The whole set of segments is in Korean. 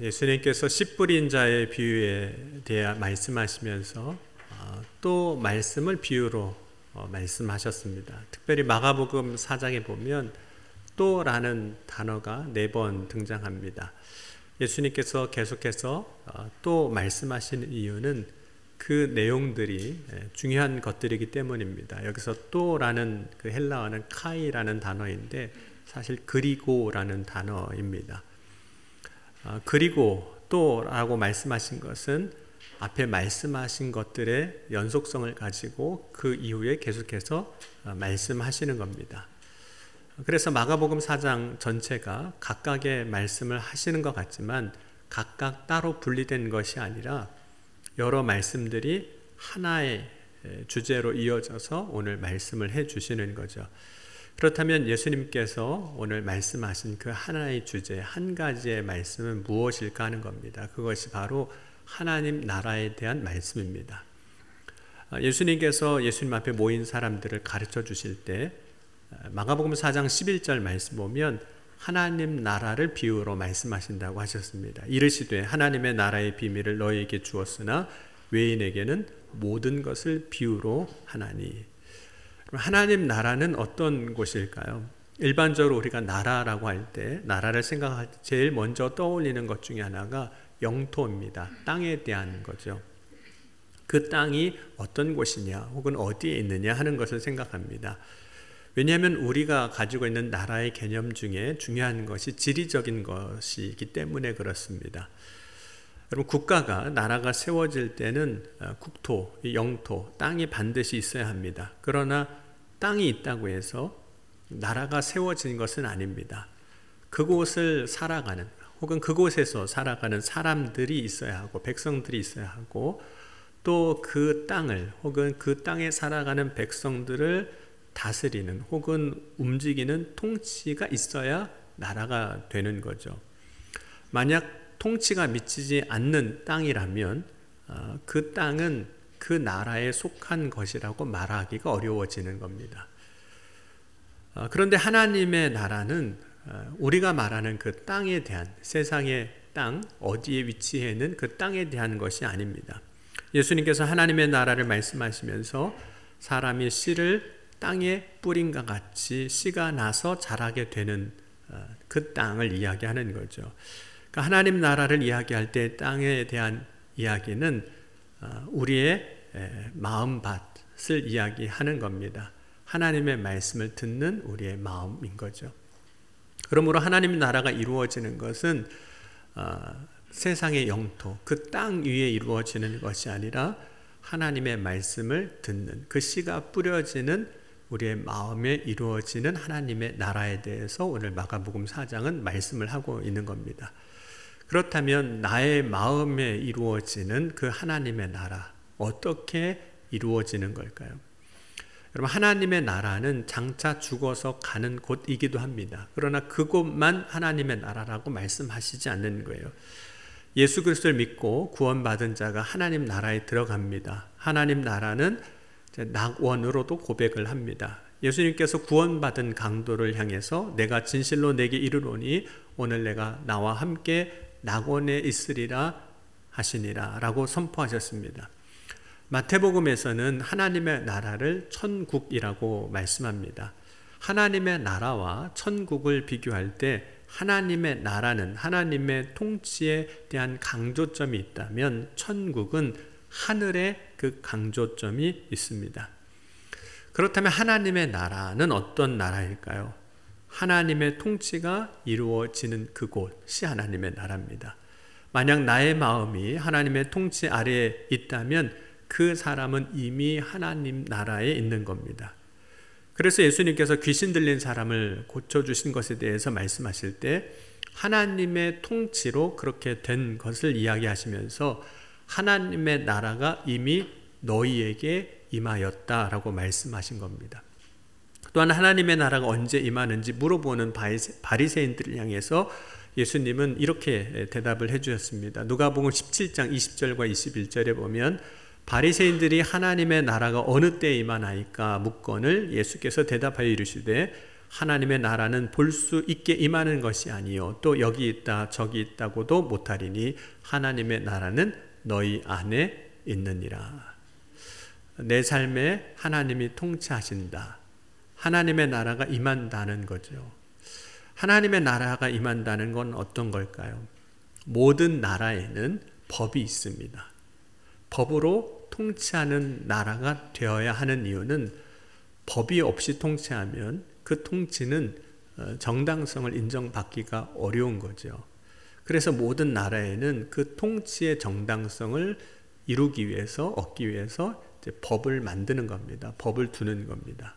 예수님께서 씨 뿌린 자의 비유에 대해 말씀하시면서 또 말씀을 비유로 말씀하셨습니다. 특별히 마가복음 4장에 보면 또라는 단어가 4번 등장합니다. 예수님께서 계속해서 또 말씀하시는 이유는 그 내용들이 중요한 것들이기 때문입니다. 여기서 또라는 그 헬라어는 카이라는 단어인데 사실 그리고라는 단어입니다. 그리고 또라고 말씀하신 것은 앞에 말씀하신 것들의 연속성을 가지고 그 이후에 계속해서 말씀하시는 겁니다. 그래서 마가복음 4장 전체가 각각의 말씀을 하시는 것 같지만 각각 따로 분리된 것이 아니라 여러 말씀들이 하나의 주제로 이어져서 오늘 말씀을 해 주시는 거죠. 그렇다면 예수님께서 오늘 말씀하신 그 하나의 주제, 한 가지의 말씀은 무엇일까 하는 겁니다. 그것이 바로 하나님 나라에 대한 말씀입니다. 예수님께서 예수님 앞에 모인 사람들을 가르쳐 주실 때 마가복음 4장 11절 말씀 보면 하나님 나라를 비유로 말씀하신다고 하셨습니다. 이르시되 하나님의 나라의 비밀을 너희에게 주었으나 외인에게는 모든 것을 비유로 하나니. 하나님 나라는 어떤 곳일까요? 일반적으로 우리가 나라라고 할 때, 나라를 생각할 때 제일 먼저 떠올리는 것 중에 하나가 영토입니다. 땅에 대한 거죠. 그 땅이 어떤 곳이냐 혹은 어디에 있느냐 하는 것을 생각합니다. 왜냐하면 우리가 가지고 있는 나라의 개념 중에 중요한 것이 지리적인 것이기 때문에 그렇습니다. 여러분, 국가가, 나라가 세워질 때는 국토, 영토, 땅이 반드시 있어야 합니다. 그러나 땅이 있다고 해서 나라가 세워진 것은 아닙니다. 그곳을 살아가는 혹은 그곳에서 살아가는 사람들이 있어야 하고 백성들이 있어야 하고 또 그 땅을 혹은 그 땅에 살아가는 백성들을 다스리는 혹은 움직이는 통치가 있어야 나라가 되는 거죠. 만약 통치가 미치지 않는 땅이라면 그 땅은 그 나라에 속한 것이라고 말하기가 어려워지는 겁니다. 그런데 하나님의 나라는 우리가 말하는 그 땅에 대한, 세상의 땅, 어디에 위치해 있는 그 땅에 대한 것이 아닙니다. 예수님께서 하나님의 나라를 말씀하시면서 사람이 씨를 땅에 뿌린과 같이 씨가 나서 자라게 되는 그 땅을 이야기하는 거죠. 그러니까 하나님 나라를 이야기할 때 땅에 대한 이야기는 우리의 마음밭을 이야기하는 겁니다. 하나님의 말씀을 듣는 우리의 마음인 거죠. 그러므로 하나님 나라가 이루어지는 것은 세상의 영토, 그 땅 위에 이루어지는 것이 아니라 하나님의 말씀을 듣는 그 씨가 뿌려지는 우리의 마음에 이루어지는 하나님의 나라에 대해서 오늘 마가복음 4장은 말씀을 하고 있는 겁니다. 그렇다면 나의 마음에 이루어지는 그 하나님의 나라, 어떻게 이루어지는 걸까요? 여러분, 하나님의 나라는 장차 죽어서 가는 곳이기도 합니다. 그러나 그곳만 하나님의 나라라고 말씀하시지 않는 거예요. 예수 그리스도를 믿고 구원받은 자가 하나님 나라에 들어갑니다. 하나님 나라는 낙원으로도 고백을 합니다. 예수님께서 구원받은 강도를 향해서 내가 진실로 내게 이르노니 오늘 내가 나와 함께 낙원에 있으리라 하시니라 라고 선포하셨습니다. 마태복음에서는 하나님의 나라를 천국이라고 말씀합니다. 하나님의 나라와 천국을 비교할 때 하나님의 나라는 하나님의 통치에 대한 강조점이 있다면 천국은 하늘에 그 강조점이 있습니다. 그렇다면 하나님의 나라는 어떤 나라일까요? 하나님의 통치가 이루어지는 그곳이 하나님의 나라입니다. 만약 나의 마음이 하나님의 통치 아래에 있다면 그 사람은 이미 하나님 나라에 있는 겁니다. 그래서 예수님께서 귀신 들린 사람을 고쳐주신 것에 대해서 말씀하실 때 하나님의 통치로 그렇게 된 것을 이야기하시면서 하나님의 나라가 이미 너희에게 임하였다라고 말씀하신 겁니다. 또한 하나님의 나라가 언제 임하는지 물어보는 바리새인들을 향해서 예수님은 이렇게 대답을 해주셨습니다. 누가복음 17장 20절과 21절에 보면 바리새인들이 하나님의 나라가 어느 때에 임하나이까 묻거늘 예수께서 대답하여 이르시되 하나님의 나라는 볼 수 있게 임하는 것이 아니요 또 여기 있다 저기 있다고도 못하리니 하나님의 나라는 너희 안에 있느니라. 내 삶에 하나님이 통치하신다. 하나님의 나라가 임한다는 거죠. 하나님의 나라가 임한다는 건 어떤 걸까요? 모든 나라에는 법이 있습니다. 법으로 통치하는 나라가 되어야 하는 이유는 법이 없이 통치하면 그 통치는 정당성을 인정받기가 어려운 거죠. 그래서 모든 나라에는 그 통치의 정당성을 이루기 위해서, 얻기 위해서 이제 법을 만드는 겁니다. 법을 두는 겁니다.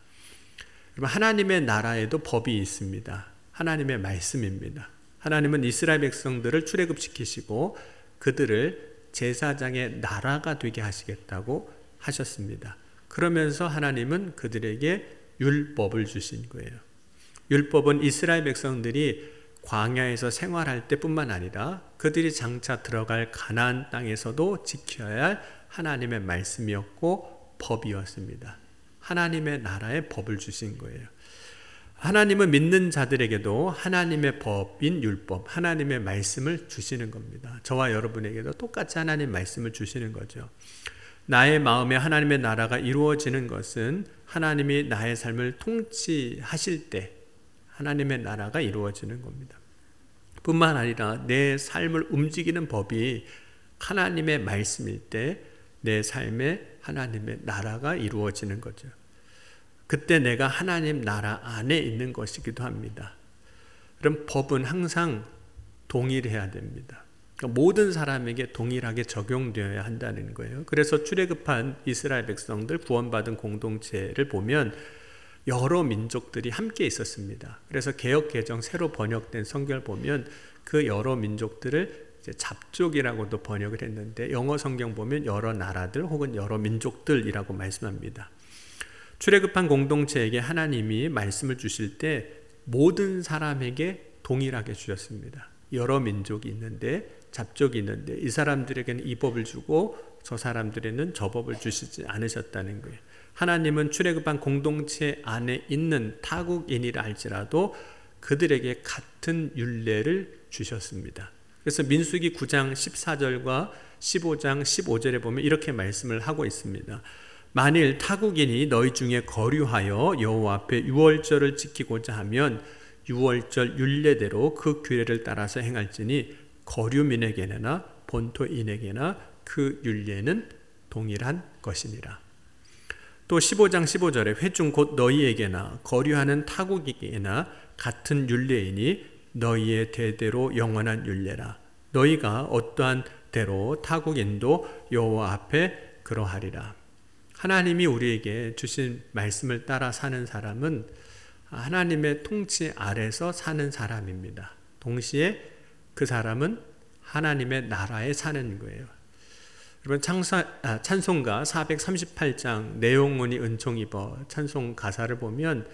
그러면 하나님의 나라에도 법이 있습니다. 하나님의 말씀입니다. 하나님은 이스라엘 백성들을 출애굽시키시고 그들을 제사장의 나라가 되게 하시겠다고 하셨습니다. 그러면서 하나님은 그들에게 율법을 주신 거예요. 율법은 이스라엘 백성들이 광야에서 생활할 때뿐만 아니라 그들이 장차 들어갈 가나안 땅에서도 지켜야 할 하나님의 말씀이었고 법이었습니다. 하나님의 나라의 법을 주신 거예요. 하나님은 믿는 자들에게도 하나님의 법인 율법, 하나님의 말씀을 주시는 겁니다. 저와 여러분에게도 똑같이 하나님의 말씀을 주시는 거죠. 나의 마음에 하나님의 나라가 이루어지는 것은 하나님이 나의 삶을 통치하실 때 하나님의 나라가 이루어지는 겁니다. 뿐만 아니라 내 삶을 움직이는 법이 하나님의 말씀일 때 내 삶에 하나님의 나라가 이루어지는 거죠. 그때 내가 하나님 나라 안에 있는 것이기도 합니다. 그럼 법은 항상 동일해야 됩니다. 그러니까 모든 사람에게 동일하게 적용되어야 한다는 거예요. 그래서 출애굽한 이스라엘 백성들 구원받은 공동체를 보면 여러 민족들이 함께 있었습니다. 그래서 개역 개정 새로 번역된 성경을 보면 그 여러 민족들을 이제 잡족이라고도 번역을 했는데 영어 성경 보면 여러 나라들 혹은 여러 민족들이라고 말씀합니다. 출애굽한 공동체에게 하나님이 말씀을 주실 때 모든 사람에게 동일하게 주셨습니다. 여러 민족이 있는데 잡족이 있는데 이 사람들에게는 이 법을 주고 저 사람들에게는 저 법을 주시지 않으셨다는 거예요. 하나님은 출애굽한 공동체 안에 있는 타국인이라 할지라도 그들에게 같은 율례를 주셨습니다. 그래서 민수기 9장 14절과 15장 15절에 보면 이렇게 말씀을 하고 있습니다. 만일 타국인이 너희 중에 거류하여 여호와 앞에 유월절을 지키고자 하면 유월절 율례대로 그 규례를 따라서 행할지니 거류민에게나 본토인에게나 그 율례는 동일한 것이니라. 또 15장 15절에 회중 곧 너희에게나 거류하는 타국에게나 같은 율례이니 너희의 대대로 영원한 율례라. 너희가 어떠한 대로 타국인도 여호와 앞에 그러하리라. 하나님이 우리에게 주신 말씀을 따라 사는 사람은 하나님의 통치 아래서 사는 사람입니다. 동시에 그 사람은 하나님의 나라에 사는 거예요. 여러분 찬송가 438장 내용문이 은총 입어 찬송 가사를 보면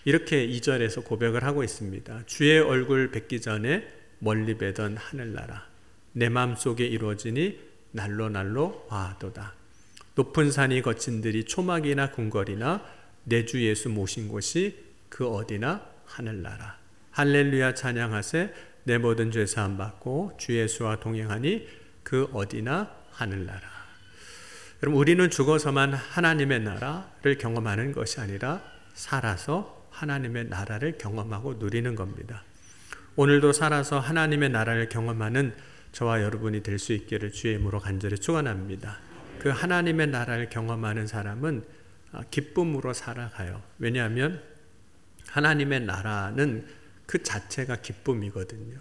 이렇게 2절에서 고백을 하고 있습니다. 주의 얼굴 뵙기 전에 멀리 뵈던 하늘나라 내 마음속에 이루어지니 날로 날로 와도다. 높은 산이 거친 들이 초막이나 궁궐이나 내 주 예수 모신 곳이 그 어디나 하늘나라. 할렐루야 찬양하세 내 모든 죄 사함 받고 주 예수와 동행하니 그 어디나 하늘나라. 여러분 우리는 죽어서만 하나님의 나라를 경험하는 것이 아니라 살아서 하나님의 나라를 경험하고 누리는 겁니다. 오늘도 살아서 하나님의 나라를 경험하는 저와 여러분이 될 수 있기를 주의 이름으로 간절히 축원합니다. 그 하나님의 나라를 경험하는 사람은 기쁨으로 살아가요. 왜냐하면 하나님의 나라는 그 자체가 기쁨이거든요.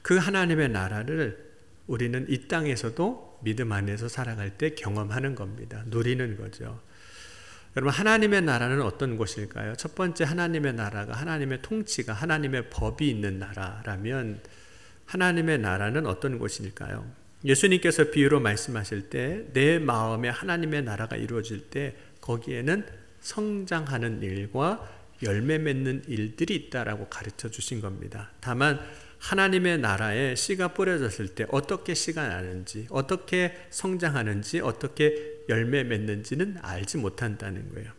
그 하나님의 나라를 우리는 이 땅에서도 믿음 안에서 살아갈 때 경험하는 겁니다. 누리는 거죠. 여러분 하나님의 나라는 어떤 곳일까요? 첫 번째 하나님의 나라가 하나님의 통치가 하나님의 법이 있는 나라라면 하나님의 나라는 어떤 곳일까요? 예수님께서 비유로 말씀하실 때 내 마음에 하나님의 나라가 이루어질 때 거기에는 성장하는 일과 열매 맺는 일들이 있다라고 가르쳐 주신 겁니다. 다만 하나님의 나라에 씨가 뿌려졌을 때 어떻게 씨가 나는지, 어떻게 성장하는지, 어떻게 열매 맺는지는 알지 못한다는 거예요.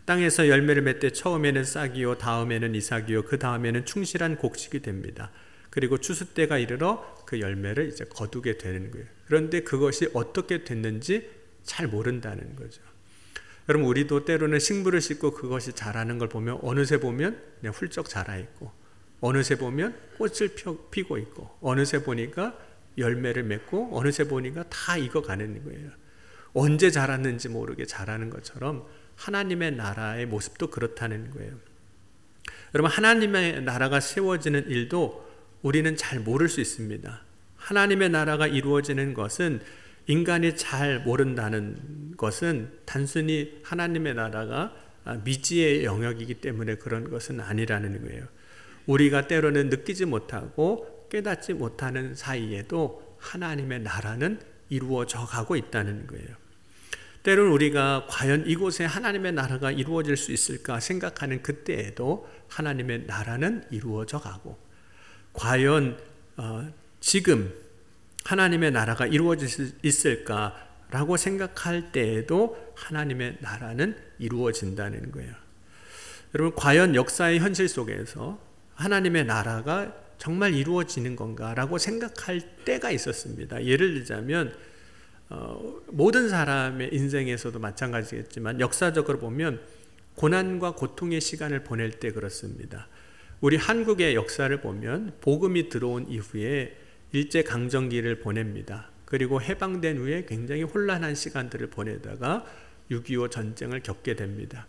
땅에서 열매를 맺되 처음에는 싹이요 다음에는 이삭이요 그 다음에는 충실한 곡식이 됩니다. 그리고 추수 때가 이르러 그 열매를 이제 거두게 되는 거예요. 그런데 그것이 어떻게 됐는지 잘 모른다는 거죠. 여러분, 우리도 때로는 식물을 심고 그것이 자라는 걸 보면 어느새 보면 그냥 훌쩍 자라 있고, 어느새 보면 꽃을 피고 있고, 어느새 보니까 열매를 맺고, 어느새 보니까 다 익어가는 거예요. 언제 자랐는지 모르게 자라는 것처럼 하나님의 나라의 모습도 그렇다는 거예요. 여러분, 하나님의 나라가 세워지는 일도 우리는 잘 모를 수 있습니다. 하나님의 나라가 이루어지는 것은 인간이 잘 모른다는 것은 단순히 하나님의 나라가 미지의 영역이기 때문에 그런 것은 아니라는 거예요. 우리가 때로는 느끼지 못하고 깨닫지 못하는 사이에도 하나님의 나라는 이루어져 가고 있다는 거예요. 때로는 우리가 과연 이곳에 하나님의 나라가 이루어질 수 있을까 생각하는 그때에도 하나님의 나라는 이루어져 가고, 과연 지금 하나님의 나라가 이루어질 수 있을까라고 생각할 때에도 하나님의 나라는 이루어진다는 거예요. 여러분, 과연 역사의 현실 속에서 하나님의 나라가 정말 이루어지는 건가라고 생각할 때가 있었습니다. 예를 들자면 모든 사람의 인생에서도 마찬가지겠지만 역사적으로 보면 고난과 고통의 시간을 보낼 때 그렇습니다. 우리 한국의 역사를 보면 복음이 들어온 이후에 일제강점기를 보냅니다. 그리고 해방된 후에 굉장히 혼란한 시간들을 보내다가 6.25 전쟁을 겪게 됩니다.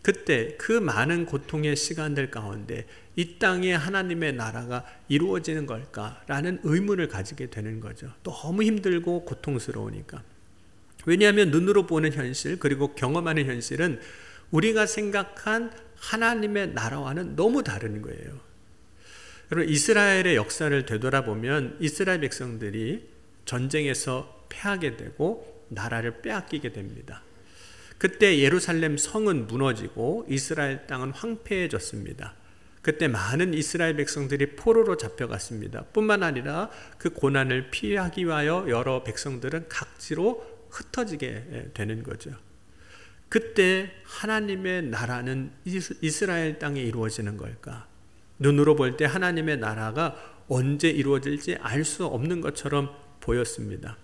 그때 그 많은 고통의 시간들 가운데 이 땅에 하나님의 나라가 이루어지는 걸까라는 의문을 가지게 되는 거죠. 너무 힘들고 고통스러우니까. 왜냐하면 눈으로 보는 현실 그리고 경험하는 현실은 우리가 생각한 하나님의 나라와는 너무 다른 거예요. 여러분, 이스라엘의 역사를 되돌아보면 이스라엘 백성들이 전쟁에서 패하게 되고 나라를 빼앗기게 됩니다. 그때 예루살렘 성은 무너지고 이스라엘 땅은 황폐해졌습니다. 그때 많은 이스라엘 백성들이 포로로 잡혀갔습니다. 뿐만 아니라 그 고난을 피하기 위하여 여러 백성들은 각지로 흩어지게 되는 거죠. 그때 하나님의 나라는 이스라엘 땅에 이루어지는 걸까? 눈으로 볼 때 하나님의 나라가 언제 이루어질지 알 수 없는 것처럼 보였습니다.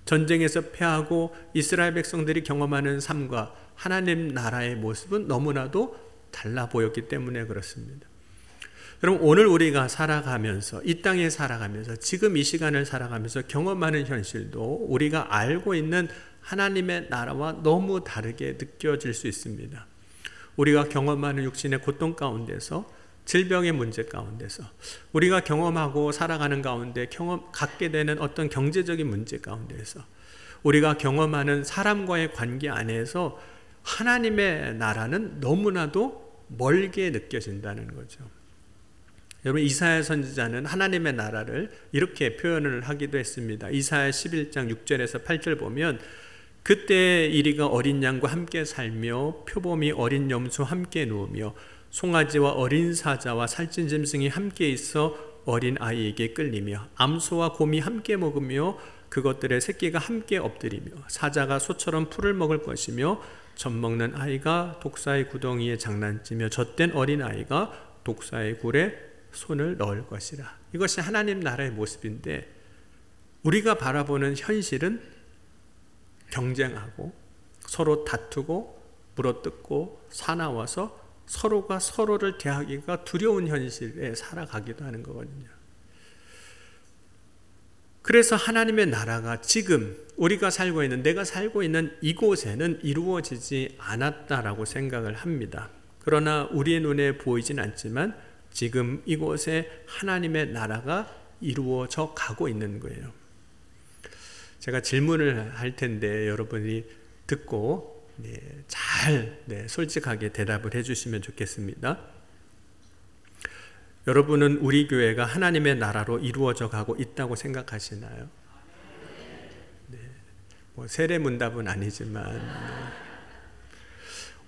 전쟁에서 패하고 이스라엘 백성들이 경험하는 삶과 하나님 나라의 모습은 너무나도 달라 보였기 때문에 그렇습니다. 여러분, 오늘 우리가 살아가면서 이 땅에 살아가면서 지금 이 시간을 살아가면서 경험하는 현실도 우리가 알고 있는 하나님의 나라와 너무 다르게 느껴질 수 있습니다. 우리가 경험하는 육신의 고통 가운데서, 질병의 문제 가운데서, 우리가 경험하고 살아가는 가운데 갖게 되는 어떤 경제적인 문제 가운데서, 우리가 경험하는 사람과의 관계 안에서 하나님의 나라는 너무나도 멀게 느껴진다는 거죠. 여러분, 이사야 선지자는 하나님의 나라를 이렇게 표현을 하기도 했습니다. 이사야 11장 6절에서 8절 보면, 그때 이리가 어린 양과 함께 살며 표범이 어린 염소 함께 누우며 송아지와 어린 사자와 살찐 짐승이 함께 있어 어린 아이에게 끌리며 암소와 곰이 함께 먹으며 그것들의 새끼가 함께 엎드리며 사자가 소처럼 풀을 먹을 것이며 젖먹는 아이가 독사의 구덩이에 장난치며 젖된 어린 아이가 독사의 굴에 손을 넣을 것이라. 이것이 하나님 나라의 모습인데, 우리가 바라보는 현실은 경쟁하고 서로 다투고 물어뜯고 사나워서 서로가 서로를 대하기가 두려운 현실에 살아가기도 하는 거거든요. 그래서 하나님의 나라가 지금 우리가 살고 있는, 내가 살고 있는 이곳에는 이루어지지 않았다라고 생각을 합니다. 그러나 우리의 눈에 보이진 않지만 지금 이곳에 하나님의 나라가 이루어져 가고 있는 거예요. 제가 질문을 할 텐데 여러분이 듣고 잘 솔직하게 대답을 해주시면 좋겠습니다. 여러분은 우리 교회가 하나님의 나라로 이루어져 가고 있다고 생각하시나요? 뭐 세례문답은 아니지만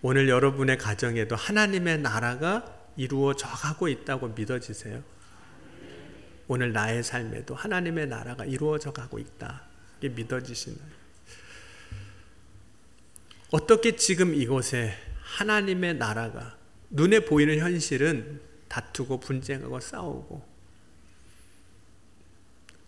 오늘 여러분의 가정에도 하나님의 나라가 이루어져 가고 있다고 믿어지세요? 오늘 나의 삶에도 하나님의 나라가 이루어져 가고 있다, 이게 믿어지시나요? 어떻게 지금 이곳에 하나님의 나라가 눈에 보이는 현실은 다투고 분쟁하고 싸우고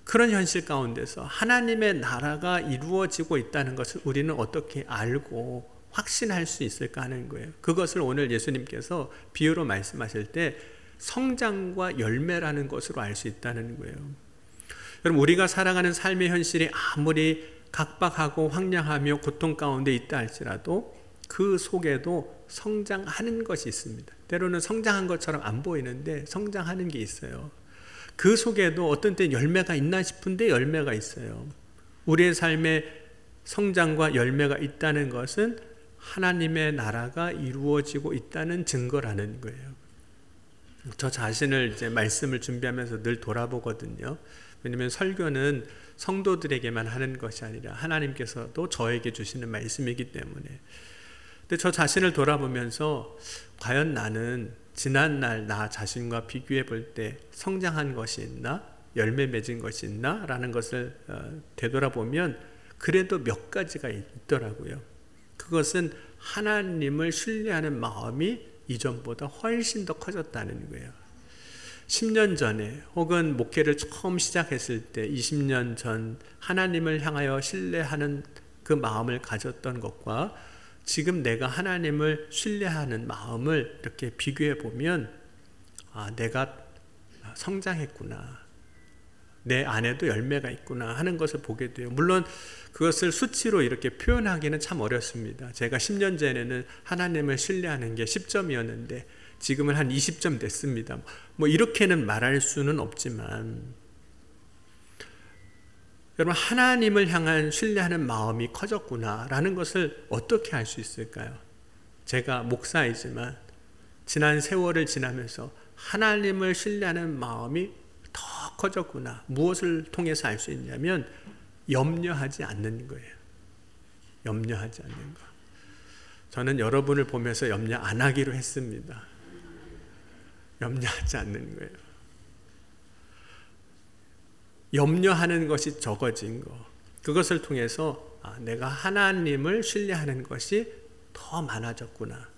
그런 현실 가운데서 하나님의 나라가 이루어지고 있다는 것을 우리는 어떻게 알고 확신할 수 있을까 하는 거예요. 그것을 오늘 예수님께서 비유로 말씀하실 때 성장과 열매라는 것으로 알 수 있다는 거예요. 여러분, 우리가 살아가는 삶의 현실이 아무리 각박하고 황량하며 고통 가운데 있다 할지라도 그 속에도 성장하는 것이 있습니다. 때로는 성장한 것처럼 안 보이는데 성장하는 게 있어요. 그 속에도 어떤 때 열매가 있나 싶은데 열매가 있어요. 우리의 삶에 성장과 열매가 있다는 것은 하나님의 나라가 이루어지고 있다는 증거라는 거예요. 저 자신을 이제 말씀을 준비하면서 늘 돌아보거든요. 왜냐하면 설교는 성도들에게만 하는 것이 아니라 하나님께서도 저에게 주시는 말씀이기 때문에. 근데 저 자신을 돌아보면서 과연 나는 지난날 나 자신과 비교해 볼 때 성장한 것이 있나? 열매 맺은 것이 있나? 라는 것을 되돌아보면 그래도 몇 가지가 있더라고요. 그것은 하나님을 신뢰하는 마음이 이전보다 훨씬 더 커졌다는 거예요. 10년 전에 혹은 목회를 처음 시작했을 때 20년 전 하나님을 향하여 신뢰하는 그 마음을 가졌던 것과 지금 내가 하나님을 신뢰하는 마음을 이렇게 비교해 보면 내가 성장했구나, 내 안에도 열매가 있구나 하는 것을 보게 돼요. 물론 그것을 수치로 이렇게 표현하기는 참 어렵습니다. 제가 10년 전에는 하나님을 신뢰하는 게 10점이었는데 지금은 한 20점 됐습니다. 뭐 이렇게는 말할 수는 없지만, 여러분, 하나님을 향한 신뢰하는 마음이 커졌구나라는 것을 어떻게 알 수 있을까요? 제가 목사이지만 지난 세월을 지나면서 하나님을 신뢰하는 마음이 더 커졌구나. 무엇을 통해서 알 수 있냐면 염려하지 않는 거예요. 염려하지 않는 거. 저는 여러분을 보면서 염려 안 하기로 했습니다. 염려하지 않는 거예요. 염려하는 것이 적어진 거. 그것을 통해서 내가 하나님을 신뢰하는 것이 더 많아졌구나.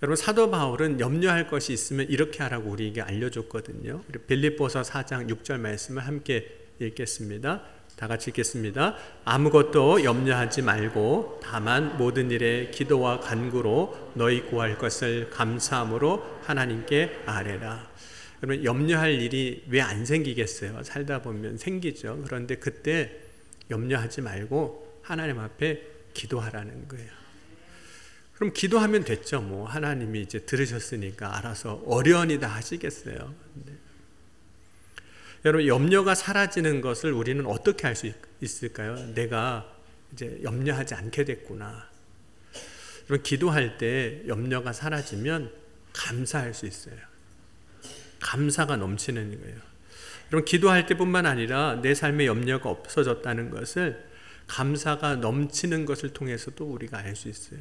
여러분, 사도 바울은 염려할 것이 있으면 이렇게 하라고 우리에게 알려줬거든요. 빌립보서 4장 6절 말씀을 함께 읽겠습니다. 다 같이 읽겠습니다. 아무것도 염려하지 말고 다만 모든 일에 기도와 간구로 너희 구할 것을 감사함으로 하나님께 아뢰라. 여러분, 염려할 일이 왜 안 생기겠어요? 살다 보면 생기죠. 그런데 그때 염려하지 말고 하나님 앞에 기도하라는 거예요. 그럼 기도하면 됐죠. 뭐 하나님이 이제 들으셨으니까 알아서 어련히 다 하시겠어요. 여러분, 염려가 사라지는 것을 우리는 어떻게 알 수 있을까요? 내가 이제 염려하지 않게 됐구나. 여러분, 기도할 때 염려가 사라지면 감사할 수 있어요. 감사가 넘치는 거예요. 여러분, 기도할 때뿐만 아니라 내 삶에 염려가 없어졌다는 것을 감사가 넘치는 것을 통해서도 우리가 알 수 있어요.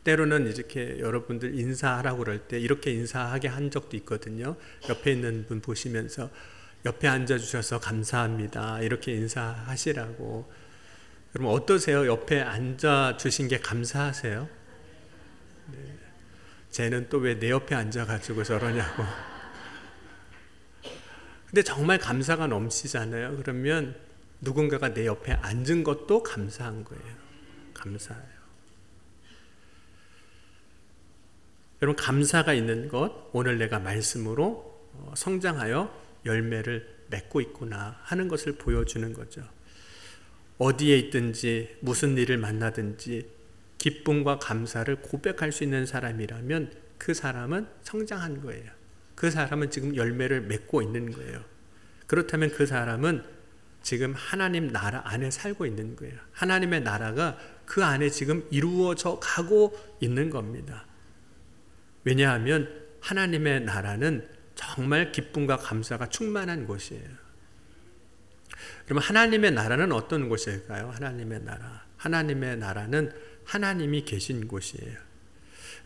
때로는 이렇게 여러분들 인사하라고 그럴 때 이렇게 인사하게 한 적도 있거든요. 옆에 있는 분 보시면서 옆에 앉아주셔서 감사합니다, 이렇게 인사하시라고. 여러분, 어떠세요? 옆에 앉아주신 게 감사하세요? 네. 쟤는 또 왜 내 옆에 앉아가지고 저러냐고. 근데 정말 감사가 넘치잖아요. 그러면 누군가가 내 옆에 앉은 것도 감사한 거예요. 감사해요. 여러분, 감사가 있는 것, 오늘 내가 말씀으로 성장하여 열매를 맺고 있구나 하는 것을 보여주는 거죠. 어디에 있든지 무슨 일을 만나든지 기쁨과 감사를 고백할 수 있는 사람이라면 그 사람은 성장한 거예요. 그 사람은 지금 열매를 맺고 있는 거예요. 그렇다면 그 사람은 지금 하나님 나라 안에 살고 있는 거예요. 하나님의 나라가 그 안에 지금 이루어져 가고 있는 겁니다. 왜냐하면 하나님의 나라는 정말 기쁨과 감사가 충만한 곳이에요. 그러면 하나님의 나라는 어떤 곳일까요? 하나님의 나라. 하나님의 나라는 하나님이 계신 곳이에요.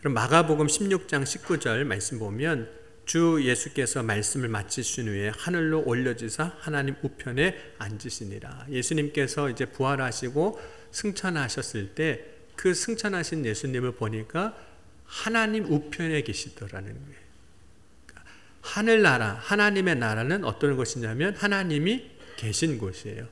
그럼 마가복음 16장 19절 말씀 보면 주 예수께서 말씀을 마치신 후에 하늘로 올려지사 하나님 우편에 앉으시니라. 예수님께서 이제 부활하시고 승천하셨을 때 그 승천하신 예수님을 보니까 하나님 우편에 계시더라는 거예요. 하늘나라, 하나님의 나라는 어떤 것이냐면 하나님이 계신 곳이에요.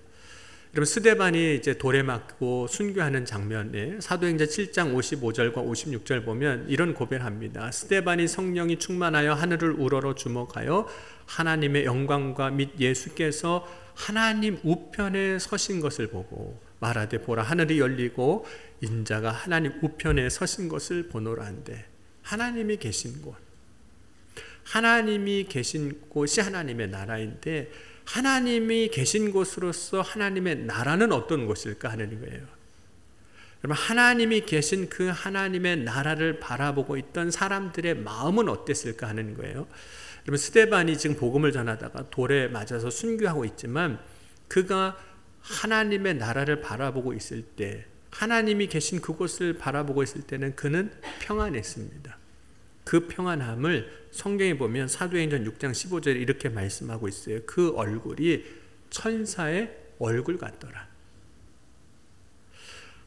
여러분, 스데반이 이제 돌에 맞고 순교하는 장면에 사도행전 7장 55절과 56절 보면 이런 고백을 합니다. 스데반이 성령이 충만하여 하늘을 우러러 주목하여 하나님의 영광과 및 예수께서 하나님 우편에 서신 것을 보고 말하되 보라, 하늘이 열리고 인자가 하나님 우편에 서신 것을 보노라는데, 하나님이 계신 곳, 하나님이 계신 곳이 하나님의 나라인데, 하나님이 계신 곳으로서 하나님의 나라는 어떤 곳일까 하는 거예요. 여러분, 하나님이 계신 그 하나님의 나라를 바라보고 있던 사람들의 마음은 어땠을까 하는 거예요. 여러분, 스데반이 지금 복음을 전하다가 돌에 맞아서 순교하고 있지만 그가 하나님의 나라를 바라보고 있을 때, 하나님이 계신 그곳을 바라보고 있을 때는 그는 평안했습니다. 그 평안함을 성경에 보면 사도행전 6장 15절에 이렇게 말씀하고 있어요. 그 얼굴이 천사의 얼굴 같더라.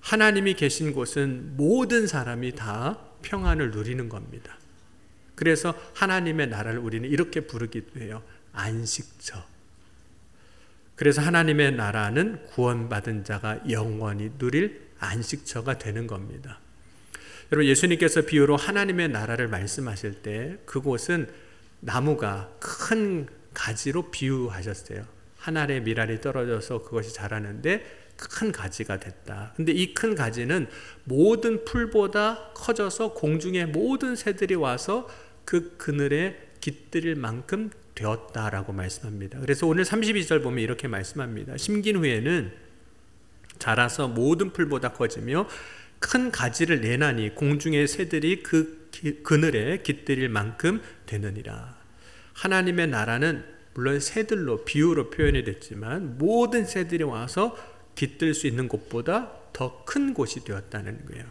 하나님이 계신 곳은 모든 사람이 다 평안을 누리는 겁니다. 그래서 하나님의 나라를 우리는 이렇게 부르기도 해요. 안식처. 그래서 하나님의 나라는 구원받은 자가 영원히 누릴 안식처가 되는 겁니다. 여러분, 예수님께서 비유로 하나님의 나라를 말씀하실 때 그곳은 나무가 큰 가지로 비유하셨어요. 한 알의 밀알이 떨어져서 그것이 자라는데 큰 가지가 됐다. 근데 이 큰 가지는 모든 풀보다 커져서 공중의 모든 새들이 와서 그 그늘에 깃들일 만큼 되었다라고 말씀합니다. 그래서 오늘 32절 보면 이렇게 말씀합니다. 심긴 후에는 자라서 모든 풀보다 커지며 큰 가지를 내나니 공중의 새들이 그 그늘에 깃들일 만큼 되느니라. 하나님의 나라는 물론 새들로 비유로 표현이 됐지만 모든 새들이 와서 깃들 수 있는 곳보다 더 큰 곳이 되었다는 거예요.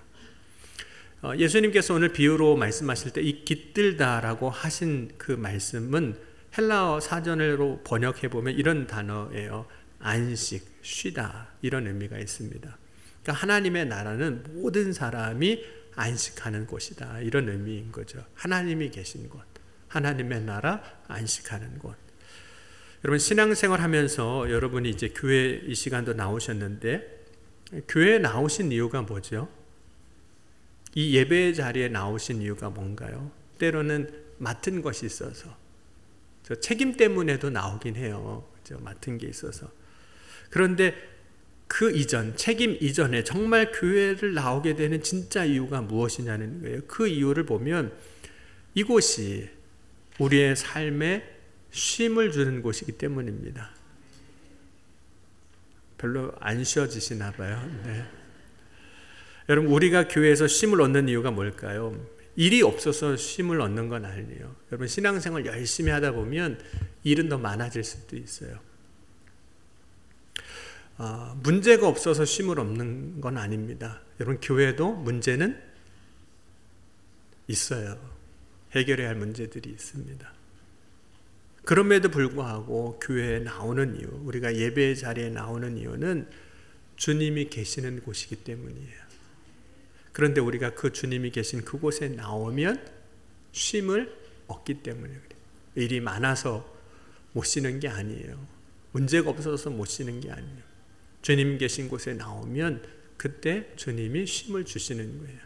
예수님께서 오늘 비유로 말씀하실 때 이 깃들다라고 하신 그 말씀은 헬라어 사전으로 번역해 보면 이런 단어예요. 안식, 쉬다, 이런 의미가 있습니다. 그러니까 하나님의 나라는 모든 사람이 안식하는 곳이다, 이런 의미인 거죠. 하나님이 계신 곳, 하나님의 나라, 안식하는 곳. 여러분, 신앙생활 하면서 여러분이 이제 교회 이 시간도 나오셨는데 교회에 나오신 이유가 뭐죠? 이 예배 자리에 나오신 이유가 뭔가요? 때로는 맡은 것이 있어서, 저 책임 때문에도 나오긴 해요. 그죠? 맡은 게 있어서. 그런데 그 이전, 책임 이전에 정말 교회를 나오게 되는 진짜 이유가 무엇이냐는 거예요. 그 이유를 보면 이곳이 우리의 삶에 쉼을 주는 곳이기 때문입니다. 별로 안 쉬어지시나 봐요. 네. 여러분, 우리가 교회에서 쉼을 얻는 이유가 뭘까요? 일이 없어서 쉼을 얻는 건 아니에요. 여러분, 신앙생활 열심히 하다 보면 일은 더 많아질 수도 있어요. 문제가 없어서 쉼을 얻는 건 아닙니다. 여러분, 교회도 문제는 있어요. 해결해야 할 문제들이 있습니다. 그럼에도 불구하고 교회에 나오는 이유, 우리가 예배 자리에 나오는 이유는 주님이 계시는 곳이기 때문이에요. 그런데 우리가 그 주님이 계신 그곳에 나오면 쉼을 얻기 때문에 그래요. 일이 많아서 못 쉬는 게 아니에요. 문제가 없어서 못 쉬는 게 아니에요. 주님 계신 곳에 나오면 그때 주님이 쉼을 주시는 거예요.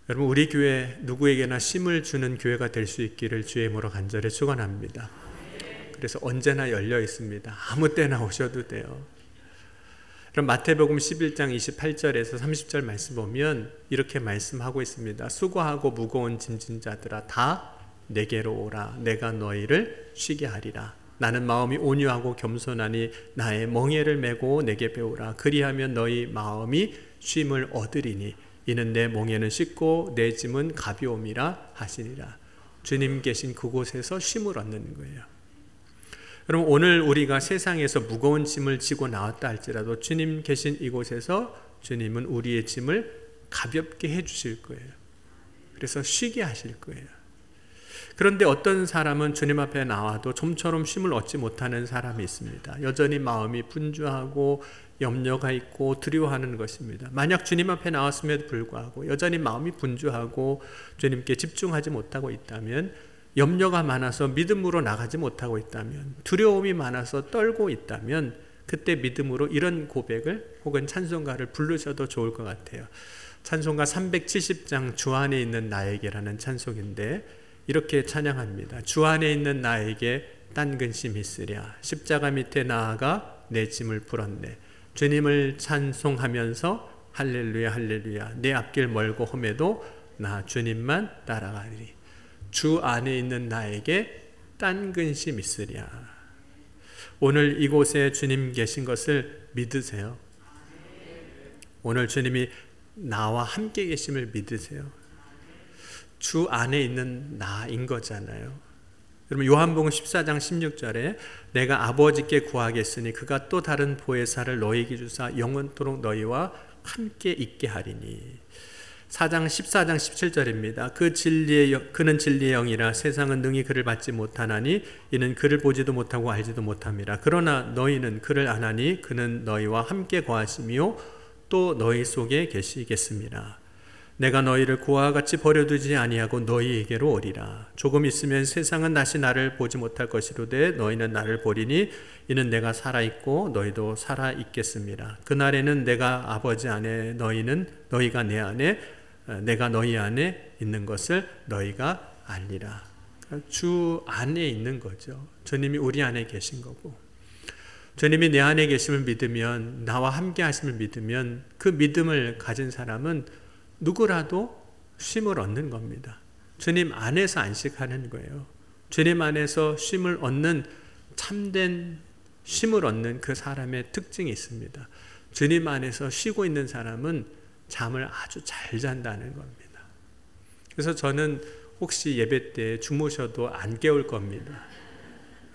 여러분, 우리 교회 누구에게나 쉼을 주는 교회가 될 수 있기를 주의 이름으로 간절히 축원합니다. 그래서 언제나 열려 있습니다. 아무 때나 오셔도 돼요. 그럼 마태복음 11장 28절에서 30절 말씀 보면 이렇게 말씀하고 있습니다. 수고하고 무거운 짐진 자들아 다 내게로 오라. 내가 너희를 쉬게 하리라. 나는 마음이 온유하고 겸손하니 나의 멍에를 메고 내게 배우라. 그리하면 너희 마음이 쉼을 얻으리니 이는 내 멍에는 쉽고 내 짐은 가벼움이라 하시니라. 주님 계신 그곳에서 쉼을 얻는 거예요. 여러분, 오늘 우리가 세상에서 무거운 짐을 지고 나왔다 할지라도 주님 계신 이곳에서 주님은 우리의 짐을 가볍게 해주실 거예요. 그래서 쉬게 하실 거예요. 그런데 어떤 사람은 주님 앞에 나와도 좀처럼 쉼을 얻지 못하는 사람이 있습니다. 여전히 마음이 분주하고 염려가 있고 두려워하는 것입니다. 만약 주님 앞에 나왔음에도 불구하고 여전히 마음이 분주하고 주님께 집중하지 못하고 있다면, 염려가 많아서 믿음으로 나가지 못하고 있다면, 두려움이 많아서 떨고 있다면, 그때 믿음으로 이런 고백을 혹은 찬송가를 부르셔도 좋을 것 같아요. 찬송가 370장 주 안에 있는 나에게라는 찬송인데 이렇게 찬양합니다. 주 안에 있는 나에게 딴 근심 있으랴. 십자가 밑에 나아가 내 짐을 풀었네. 주님을 찬송하면서 할렐루야 할렐루야 내 앞길 멀고 험해도 나 주님만 따라가리니 주 안에 있는 나에게 딴 근심 있으랴. 오늘 이곳에 주님 계신 것을 믿으세요. 오늘 주님이 나와 함께 계심을 믿으세요. 주 안에 있는 나인 거잖아요. 여러분 요한복음 14장 16절에 내가 아버지께 구하겠으니 그가 또 다른 보혜사를 너희에게 주사 영원토록 너희와 함께 있게 하리니. 14장 17절입니다. 그는 진리의 영이라 세상은 능히 그를 받지 못하나니 이는 그를 보지도 못하고 알지도 못함이라. 그러나 너희는 그를 아나니 그는 너희와 함께 거하시며 또 너희 속에 계시겠습니다. 내가 너희를 고아와 같이 버려두지 아니하고 너희에게로 오리라. 조금 있으면 세상은 다시 나를 보지 못할 것이로되 너희는 나를 보리니 이는 내가 살아있고 너희도 살아있겠습니다. 그날에는 내가 아버지 안에 너희가 내 안에 내가 너희 안에 있는 것을 너희가 알리라. 주 안에 있는 거죠. 주님이 우리 안에 계신 거고, 주님이 내 안에 계심을 믿으면, 나와 함께 하심을 믿으면 그 믿음을 가진 사람은 누구라도 쉼을 얻는 겁니다. 주님 안에서 안식하는 거예요. 주님 안에서 쉼을 얻는, 참된 쉼을 얻는 그 사람의 특징이 있습니다. 주님 안에서 쉬고 있는 사람은 잠을 아주 잘 잔다는 겁니다. 그래서 저는 혹시 예배 때 주무셔도 안 깨울 겁니다.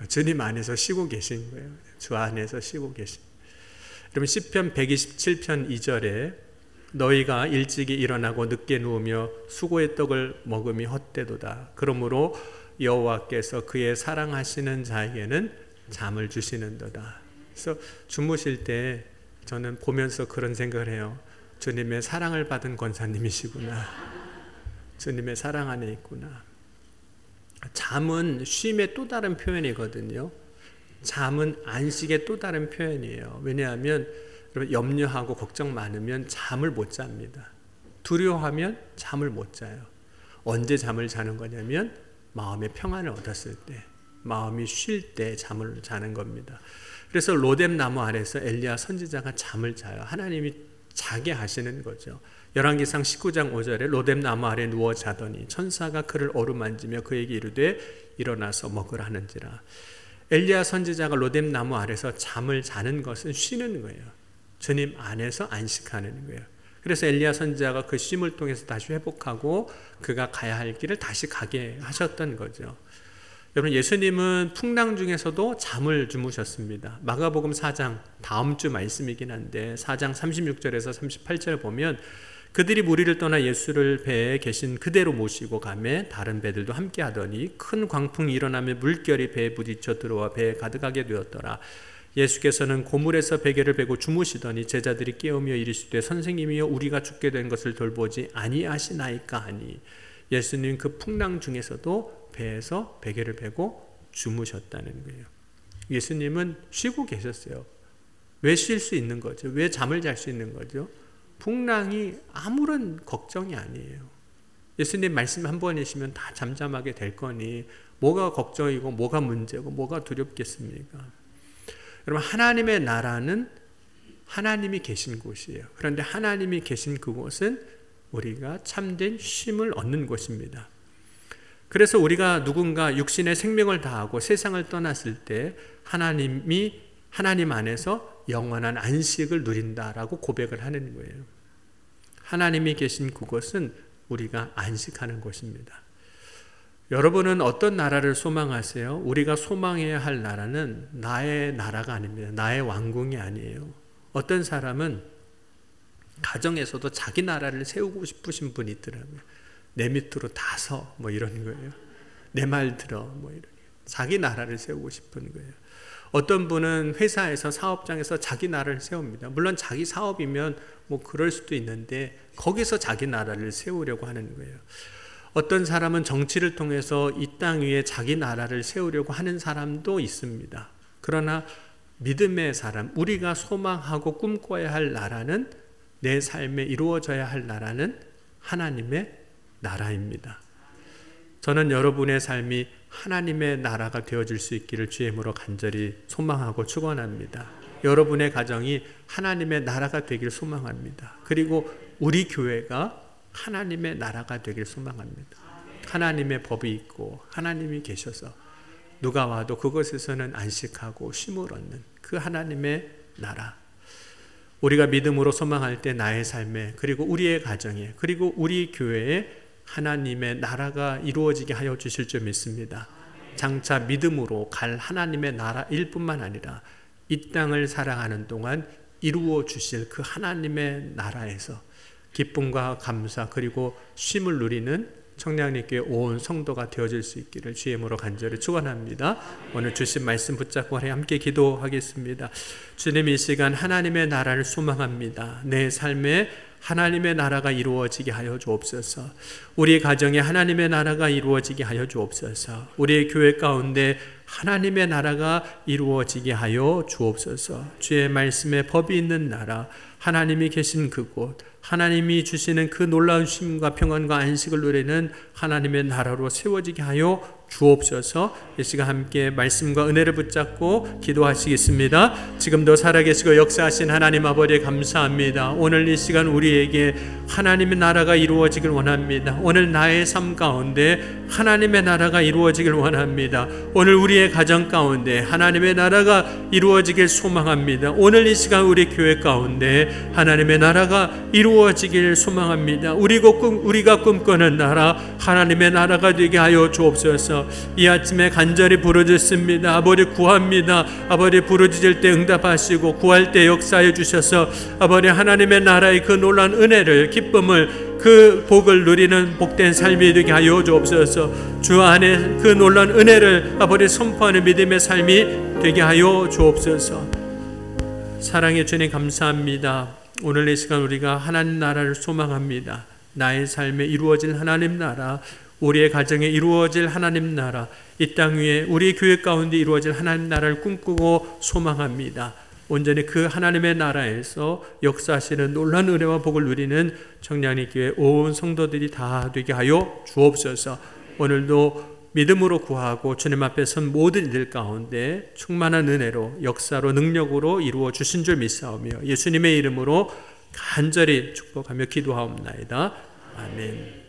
주님 안에서 쉬고 계신 거예요. 주 안에서 쉬고 계신. 여러분 시편 127편 2절에 너희가 일찍이 일어나고 늦게 누우며 수고의 떡을 먹음이 헛되도다. 그러므로 여호와께서 그의 사랑하시는 자에게는 잠을 주시는도다. 그래서 주무실 때 저는 보면서 그런 생각을 해요. 주님의 사랑을 받은 권사님이시구나. 주님의 사랑 안에 있구나. 잠은 쉼의 또 다른 표현이거든요. 잠은 안식의 또 다른 표현이에요. 왜냐하면 염려하고 걱정 많으면 잠을 못 잡니다. 두려워하면 잠을 못 자요. 언제 잠을 자는 거냐면 마음의 평안을 얻었을 때, 마음이 쉴 때 잠을 자는 겁니다. 그래서 로뎀 나무 아래서 엘리야 선지자가 잠을 자요. 하나님이 자게 하시는 거죠. 열왕기상 19장 5절에 로뎀 나무 아래 누워 자더니 천사가 그를 어루만지며 그에게 이르되 일어나서 먹으라 하는지라. 엘리야 선지자가 로뎀 나무 아래서 잠을 자는 것은 쉬는 거예요. 주님 안에서 안식하는 거예요. 그래서 엘리야 선지자가 그 쉼을 통해서 다시 회복하고 그가 가야 할 길을 다시 가게 하셨던 거죠. 여러분 예수님은 풍랑 중에서도 잠을 주무셨습니다. 마가복음 4장 다음 주 말씀이긴 한데 4장 36절에서 38절 보면 그들이 무리를 떠나 예수를 배에 계신 그대로 모시고 가매 다른 배들도 함께 하더니 큰 광풍이 일어나며 물결이 배에 부딪혀 들어와 배에 가득하게 되었더라. 예수께서는 고물에서 베개를 베고 주무시더니 제자들이 깨우며 이르시되 선생님이여 우리가 죽게 된 것을 돌보지 아니하시나이까 하니. 예수님 그 풍랑 중에서도 배에서 베개를 베고 주무셨다는 거예요. 예수님은 쉬고 계셨어요. 왜 쉴 수 있는 거죠? 왜 잠을 잘 수 있는 거죠? 풍랑이 아무런 걱정이 아니에요. 예수님 말씀 한 번이시면 다 잠잠하게 될 거니 뭐가 걱정이고 뭐가 문제고 뭐가 두렵겠습니까? 여러분 하나님의 나라는 하나님이 계신 곳이에요. 그런데 하나님이 계신 그곳은 우리가 참된 쉼을 얻는 곳입니다. 그래서 우리가 누군가 육신의 생명을 다하고 세상을 떠났을 때 하나님 안에서 영원한 안식을 누린다라고 고백을 하는 거예요. 하나님이 계신 그곳은 우리가 안식하는 곳입니다. 여러분은 어떤 나라를 소망하세요? 우리가 소망해야 할 나라는 나의 나라가 아닙니다. 나의 왕궁이 아니에요. 어떤 사람은 가정에서도 자기 나라를 세우고 싶으신 분이 있더라고요. 내 밑으로 다 서 뭐 이런 거예요. 내 말 들어 뭐 이런 자기 나라를 세우고 싶은 거예요. 어떤 분은 회사에서 사업장에서 자기 나라를 세웁니다. 물론 자기 사업이면 뭐 그럴 수도 있는데 거기서 자기 나라를 세우려고 하는 거예요. 어떤 사람은 정치를 통해서 이 땅 위에 자기 나라를 세우려고 하는 사람도 있습니다. 그러나 믿음의 사람, 우리가 소망하고 꿈꿔야 할 나라는, 내 삶에 이루어져야 할 나라는 하나님의 나라입니다. 저는 여러분의 삶이 하나님의 나라가 되어질 수 있기를 주의 이름으로 간절히 소망하고 축원합니다. 여러분의 가정이 하나님의 나라가 되길 소망합니다. 그리고 우리 교회가 하나님의 나라가 되길 소망합니다. 하나님의 법이 있고 하나님이 계셔서 누가 와도 그것에서는 안식하고 쉼을 얻는 그 하나님의 나라. 우리가 믿음으로 소망할 때 나의 삶에, 그리고 우리의 가정에, 그리고 우리 교회에 하나님의 나라가 이루어지게 하여 주실 줄 믿습니다. 장차 믿음으로 갈 하나님의 나라일 뿐만 아니라 이 땅을 살아가는 동안 이루어 주실 그 하나님의 나라에서 기쁨과 감사 그리고 쉼을 누리는 청량리교회 온 성도가 되어질 수 있기를 주의 이름으로 간절히 축원합니다. 오늘 주신 말씀 붙잡고 함께 기도하겠습니다. 주님, 이 시간 하나님의 나라를 소망합니다. 내 삶에 하나님의 나라가 이루어지게 하여 주옵소서. 우리 가정에 하나님의 나라가 이루어지게 하여 주옵소서. 우리의 교회 가운데 하나님의 나라가 이루어지게 하여 주옵소서. 주의 말씀에 법이 있는 나라, 하나님이 계신 그곳, 하나님이 주시는 그 놀라운 쉼과 평안과 안식을 누리는 하나님의 나라로 세워지게 하여 주옵소서. 이 시간 함께 말씀과 은혜를 붙잡고 기도하시겠습니다. 지금도 살아계시고 역사하신 하나님 아버지 감사합니다. 오늘 이 시간 우리에게 하나님의 나라가 이루어지길 원합니다. 오늘 나의 삶 가운데 하나님의 나라가 이루어지길 원합니다. 오늘 우리의 가정 가운데 하나님의 나라가 이루어지길 소망합니다. 오늘 이 시간 우리 교회 가운데 하나님의 나라가 이루어지길 소망합니다. 우리가 꿈꾸는 나라, 하나님의 나라가 되게 하여 주옵소서. 이 아침에 간절히 부르짖습니다. 아버지 구합니다. 아버지 부르짖을 때 응답하시고 구할 때 역사해 주셔서 아버지 하나님의 나라의 그 놀라운 은혜를, 기쁨을, 그 복을 누리는 복된 삶이 되게 하여 주옵소서. 주 안에 그 놀라운 은혜를 아버지 선포하는 믿음의 삶이 되게 하여 주옵소서. 사랑의 주님 감사합니다. 오늘 이 시간 우리가 하나님 나라를 소망합니다. 나의 삶에 이루어질 하나님 나라, 우리의 가정에 이루어질 하나님 나라, 이 땅 위에 우리 교회 가운데 이루어질 하나님 나라를 꿈꾸고 소망합니다. 온전히 그 하나님의 나라에서 역사하시는 놀라운 은혜와 복을 누리는 청량리교회 온 성도들이 다 되게 하여 주옵소서. 오늘도 믿음으로 구하고 주님 앞에 선 모든 이들 가운데 충만한 은혜로, 역사로, 능력으로 이루어 주신 줄 믿사오며 예수님의 이름으로 간절히 축복하며 기도하옵나이다. 아멘.